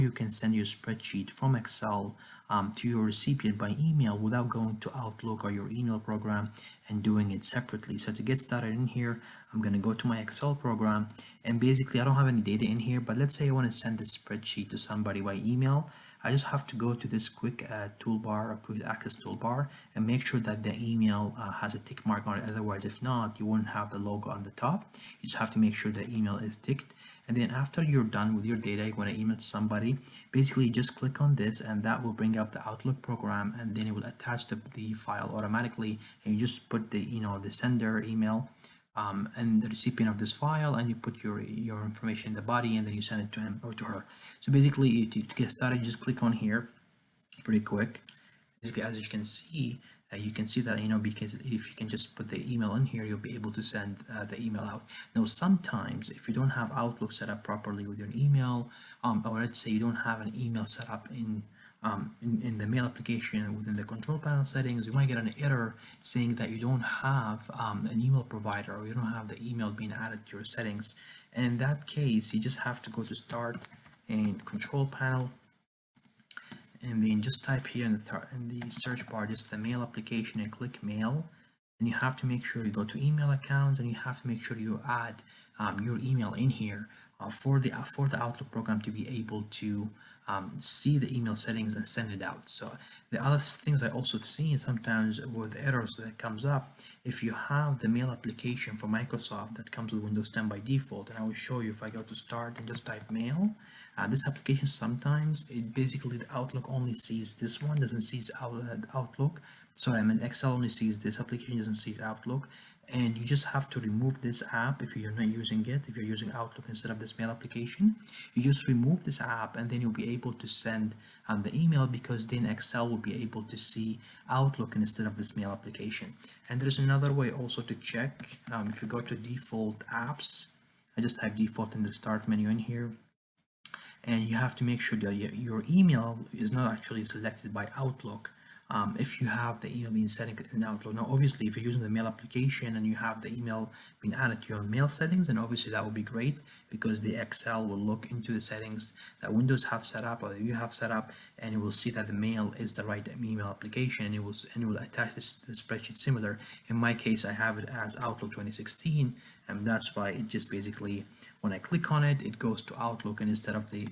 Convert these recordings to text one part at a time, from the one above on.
you can send your spreadsheet from Excel to your recipient by email without going to Outlook or your email program and doing it separately. So to get started in here, I'm going to go to my Excel program, and basically I don't have any data in here, but let's say I want to send this spreadsheet to somebody by email. I just have to go to this quick toolbar or quick access toolbar and make sure that the email has a tick mark on it. Otherwise, if not, you won't have the logo on the top. You just have to make sure the email is ticked. And then after you're done with your data, you want to email to somebody, basically just click on this and that will bring up the Outlook program, and then it will attach the file automatically, and you just put the the sender email and the recipient of this file, and you put your information in the body, and then you send it to him or to her. So basically to get started, just click on here pretty quick. Basically, as you can see that because if you can just put the email in here, you'll be able to send the email out. Now sometimes if you don't have Outlook set up properly with your email, or let's say you don't have an email set up in the mail application within the control panel settings, you might get an error saying that you don't have an email provider, or you don't have the email being added to your settings. And in that case, you just have to go to Start and Control Panel, and then just type here in the search bar just the mail application and click Mail. And you have to make sure you go to email accounts, and you have to make sure you add your email in here for the Outlook program to be able to see the email settings and send it out. So the other things I also seen sometimes with errors that comes up, if you have the mail application for Microsoft that comes with Windows 10 by default, and I will show you if I go to Start and just type Mail. This application, sometimes basically the Outlook only sees this one, doesn't see Outlook. Sorry, I mean Excel only sees this application, doesn't see Outlook. And you just have to remove this app if you're not using it. If you're using Outlook instead of this mail application, you just remove this app, and then you'll be able to send the email, because then Excel will be able to see Outlook instead of this mail application. And there's another way also to check. If you go to default apps, I just type default in the start menu in here, and you have to make sure that your email is not actually selected by Outlook. If you have the email being set in Outlook. Now obviously if you're using the mail application and you have the email being added to your mail settings, then obviously that will be great, because the Excel will look into the settings that Windows have set up or that you have set up, and it will see that the mail is the right email application, and it will attach the spreadsheet similar. In my case, I have it as Outlook 2016, and that's why it just basically, when I click on it, it goes to Outlook and instead of the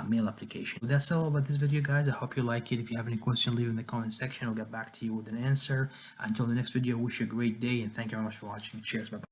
mail application. That's all about this video, guys. I hope you like it. If you have any question, leave it in the comment section. I'll get back to you with an answer. Until the next video, wish you a great day, and thank you very much for watching. Cheers. Bye-bye.